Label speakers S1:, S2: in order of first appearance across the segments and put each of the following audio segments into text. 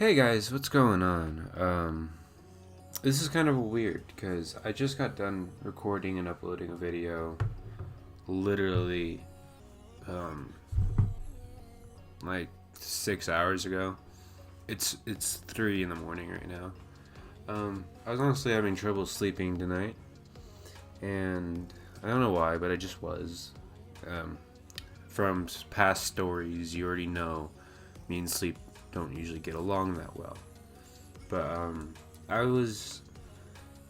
S1: Hey guys, what's going on? This is kind of weird because I just got done recording and uploading a video literally um, like 6 hours ago. It's 3 in the morning right now. I was honestly having trouble sleeping tonight, and I don't know why, but I just was. From past stories, you already know me and sleep don't usually get along that well. But I was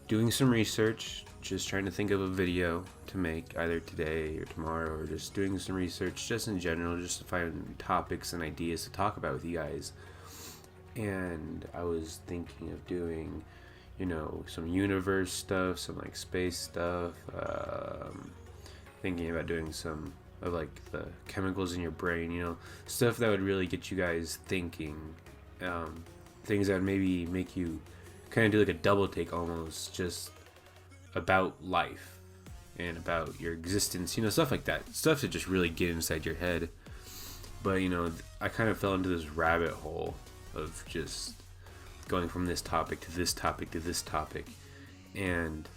S1: doing some research, just trying to think of a video to make either today or tomorrow, or just doing some research just in general, just to find topics and ideas to talk about with you guys. And I was thinking of doing, some universe stuff, some like space stuff, thinking about doing some of like the chemicals in your brain, stuff that would really get you guys thinking, things that would maybe make you kind of do like a double take almost, just about life and about your existence, stuff like that, stuff to just really get inside your head. But I kind of fell into this rabbit hole of just going from this topic to this topic to this topic, and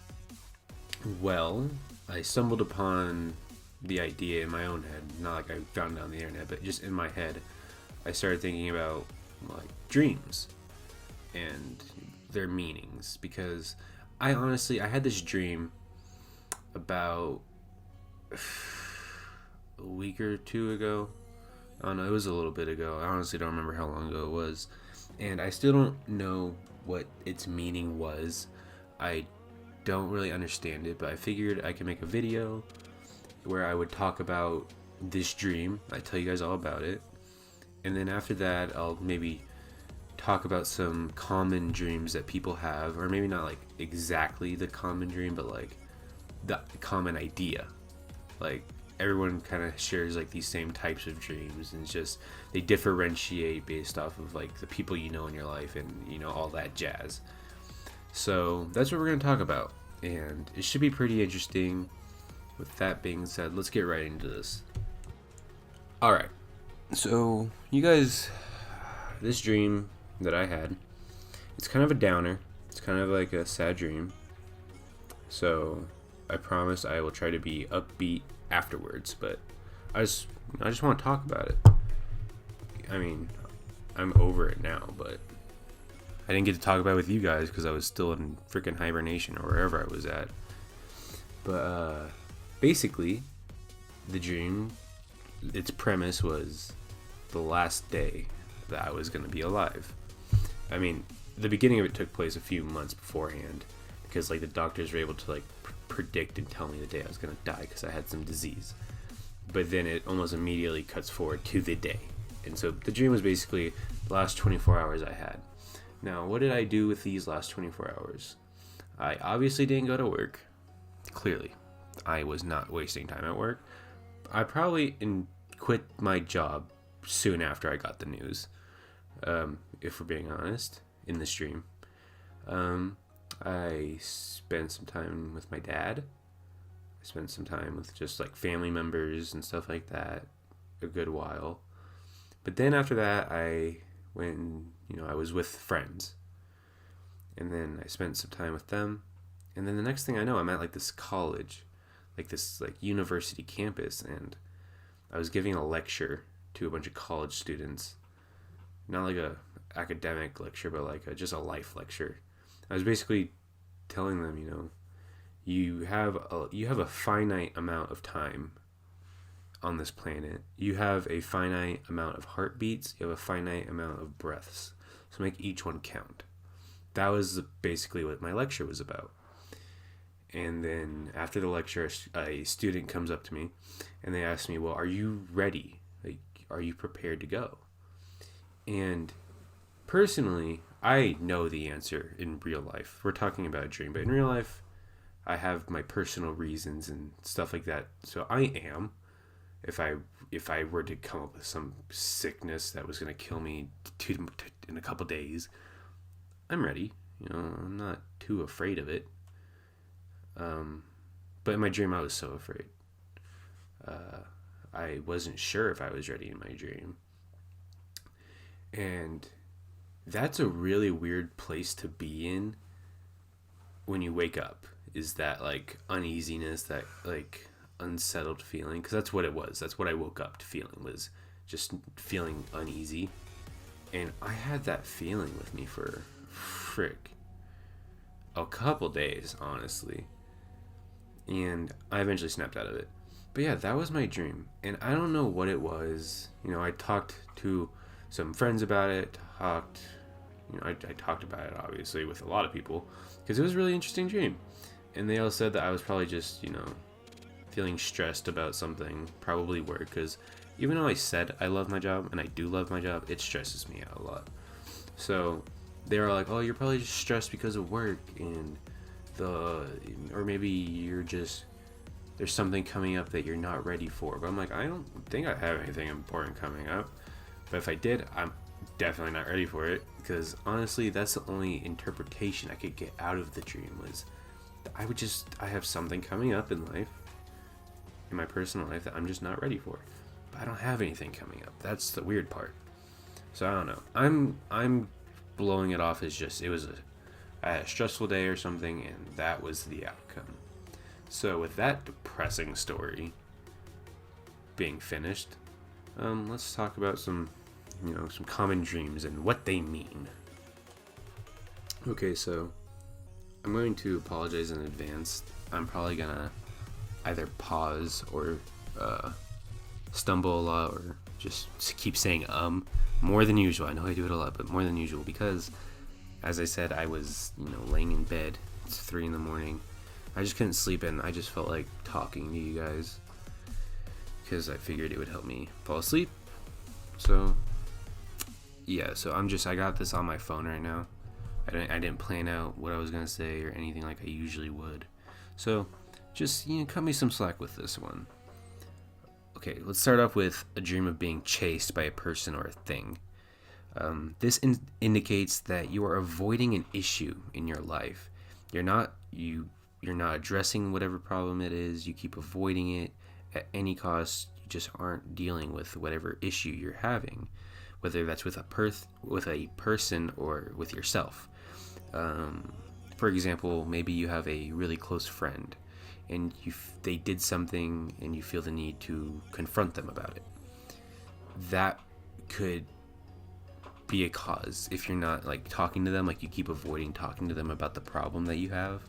S1: well, I stumbled upon the idea in my own head. Not like I found it on the internet, but just in my head, I started thinking about like dreams and their meanings, because I had this dream about a week or two ago. I don't know, it was a little bit ago. I honestly don't remember how long ago it was, and I still don't know what its meaning was. I don't really understand it, but I figured I could make a video where I would talk about this dream. I tell you guys all about it, and then after that I'll maybe talk about some common dreams that people have, or maybe not like exactly the common dream, but like the common idea. Like everyone kind of shares like these same types of dreams, and it's just they differentiate based off of like the people in your life, and all that jazz. So that's what we're going to talk about, and it should be pretty interesting. With that being said, let's get right into this. Alright, so you guys, this dream that I had, it's kind of a downer. It's kind of like a sad dream. So I promise I will try to be upbeat afterwards, but I just want to talk about it. I mean, I'm over it now, but I didn't get to talk about it with you guys because I was still in freaking hibernation or wherever I was at. But basically, the dream, its premise was the last day that I was going to be alive. I mean, the beginning of it took place a few months beforehand, because like the doctors were able to like predict and tell me the day I was going to die because I had some disease. But then it almost immediately cuts forward to the day. And so the dream was basically the last 24 hours I had. Now, what did I do with these last 24 hours? I obviously didn't go to work. Clearly, I was not wasting time at work. I probably quit my job soon after I got the news, if we're being honest, in this dream. I spent some time with my dad. I spent some time with just like family members and stuff like that, a good while. But then after that, I went, I was with friends. And then I spent some time with them. And then the next thing I know, I'm at like this college, like this like university campus, and I was giving a lecture to a bunch of college students. Not like a academic lecture, but like just a life lecture. I was basically telling them, you have a finite amount of time on this planet. You have a finite amount of heartbeats. You have a finite amount of breaths. So make each one count. That was basically what my lecture was about. And then after the lecture, a student comes up to me and they ask me, well, are you ready? Like, are you prepared to go? And personally, I know the answer in real life. We're talking about a dream, but in real life, I have my personal reasons and stuff like that. So I am, if I were to come up with some sickness that was going to kill me in a couple days, I'm ready. I'm not too afraid of it. But in my dream, I was so afraid. I wasn't sure if I was ready in my dream. And That's a really weird place to be in when you wake up. Is that like uneasiness, that like unsettled feeling? Because that's what it was. That's what I woke up to feeling, was just feeling uneasy. And I had that feeling with me for frick a couple days, honestly. And I eventually snapped out of it. But yeah, that was my dream. And I don't know what it was. I talked to some friends about it, I talked about it obviously with a lot of people because it was a really interesting dream. And they all said that I was probably just, feeling stressed about something, probably work, because even though I said I love my job, and I do love my job, it stresses me out a lot. So they were like, oh, you're probably just stressed because of work, or maybe there's something coming up that you're not ready for. But I'm like, I don't think I have anything important coming up. But if I did, I'm definitely not ready for it, because honestly, that's the only interpretation I could get out of the dream, was I have something coming up in life, in my personal life, that I'm just not ready for. But I don't have anything coming up. That's the weird part. So I don't know. I'm blowing it off as just I had a stressful day or something, and that was the outcome. So with that depressing story being finished, let's talk about some common dreams and what they mean. Okay, so I'm going to apologize in advance. I'm probably gonna either pause or stumble a lot, or just keep saying more than usual. I know I do it a lot, but more than usual, because as I said, I was laying in bed. It's 3 a.m. I just couldn't sleep, and I just felt like talking to you guys because I figured it would help me fall asleep. So yeah, so I got this on my phone right now. I didn't plan out what I was gonna say or anything like I usually would. So just cut me some slack with this one. Okay, let's start off with a dream of being chased by a person or a thing. This indicates that you are avoiding an issue in your life. You're not addressing whatever problem it is. You keep avoiding it at any cost. You just aren't dealing with whatever issue you're having, whether that's with a person or with yourself. For example, maybe you have a really close friend, and they did something, and you feel the need to confront them about it. That could be a cause. If you're not talking to them, you keep avoiding talking to them about the problem that you have,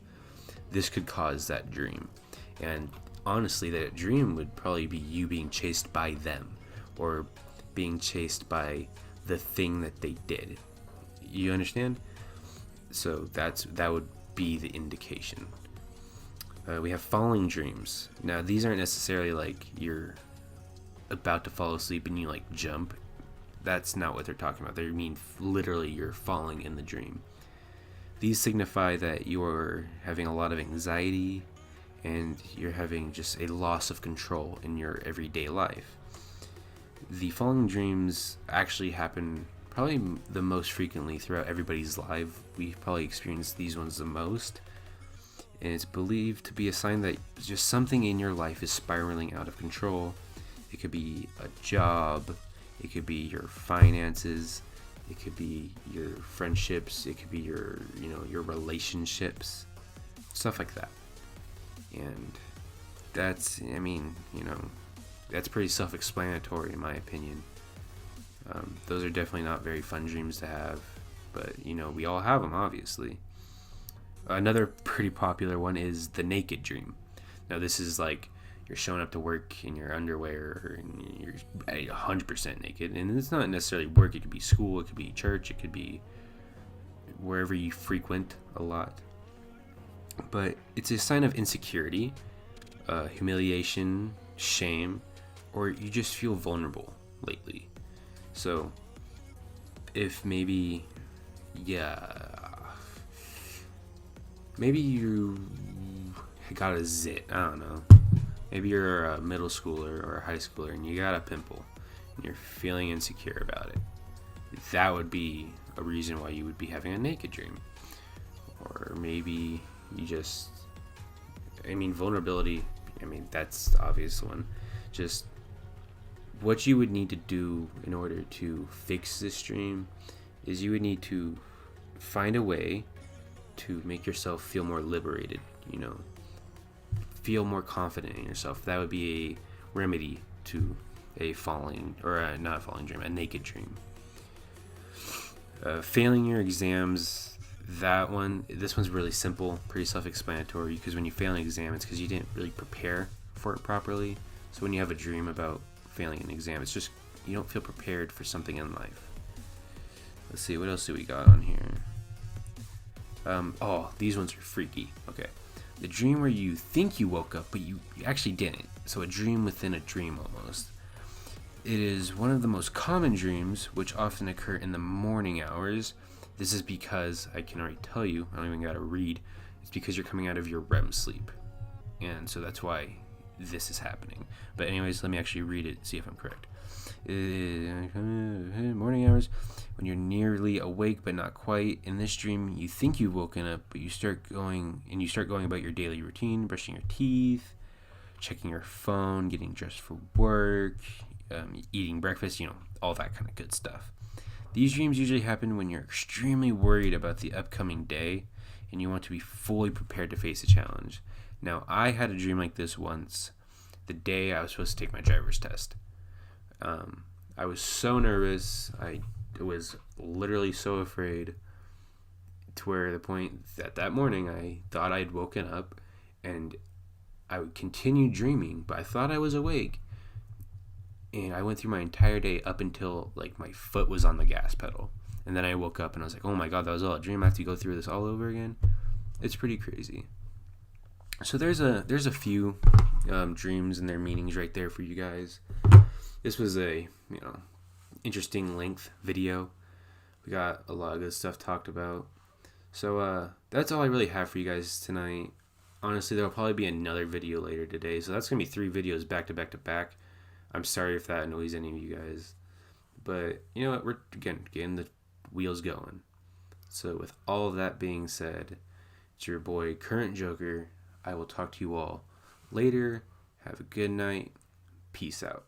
S1: this could cause that dream. And honestly, that dream would probably be you being chased by them, or being chased by the thing that they did. You understand? So that would be the indication. We have falling dreams. Now, these aren't necessarily you're about to fall asleep and you jump. That's not what they're talking about. They mean literally you're falling in the dream. These signify that you're having a lot of anxiety, and you're having just a loss of control in your everyday life. The falling dreams actually happen probably the most frequently throughout everybody's life. We probably experience these ones the most. And it's believed to be a sign that just something in your life is spiraling out of control. It could be a job, it could be your finances, it could be your friendships, it could be your relationships, stuff like that. And that's pretty self-explanatory in my opinion. Those are definitely not very fun dreams to have, but we all have them, obviously. Another pretty popular one is the naked dream. Now, this is you're showing up to work in your underwear and you're 100% naked, and it's not necessarily work. It could be school, it could be church, it could be wherever you frequent a lot. But it's a sign of insecurity, humiliation, shame, or you just feel vulnerable lately. So if maybe you got a zit, I don't know. Maybe you're a middle schooler or a high schooler and you got a pimple and you're feeling insecure about it. That would be a reason why you would be having a naked dream. Or maybe you just, vulnerability, that's the obvious one. Just what you would need to do in order to fix this dream is you would need to find a way to make yourself feel more liberated, feel more confident in yourself. That would be a remedy to a falling, or not a falling dream, a naked dream. Failing your exams, this one's really simple, pretty self-explanatory, because when you fail an exam, it's because you didn't really prepare for it properly. So when you have a dream about failing an exam, it's just you don't feel prepared for something in life. Let's see, what else do we got on here? These ones are freaky. Okay. The dream where you think you woke up, but you actually didn't. So a dream within a dream almost. It is one of the most common dreams, which often occur in the morning hours. This is because, I can already tell you, I don't even gotta read, it's because you're coming out of your REM sleep. And so that's why this is happening. But anyways, let me actually read it, see if I'm correct. Morning hours, when you're nearly awake but not quite. In this dream, you think you've woken up, but you start going about your daily routine, brushing your teeth, checking your phone, getting dressed for work, eating breakfast, all that kind of good stuff. These dreams usually happen when you're extremely worried about the upcoming day and you want to be fully prepared to face a challenge. Now, I had a dream like this once, the day I was supposed to take my driver's test. I was so nervous. I was literally so afraid, to where the point that morning I thought I'd woken up and I would continue dreaming, but I thought I was awake. And I went through my entire day up until my foot was on the gas pedal. And then I woke up and I was like, oh my God, that was all a dream. I have to go through this all over again. It's pretty crazy. So there's a few dreams and their meanings right there for you guys. This was a interesting length video. We got a lot of good stuff talked about. So that's all I really have for you guys tonight. Honestly, there'll probably be another video later today. So that's gonna be 3 videos back to back to back. I'm sorry if that annoys any of you guys, but you know what? We're getting the wheels going. So with all of that being said, it's your boy KurrentJoker. I will talk to you all later. Have a good night. Peace out.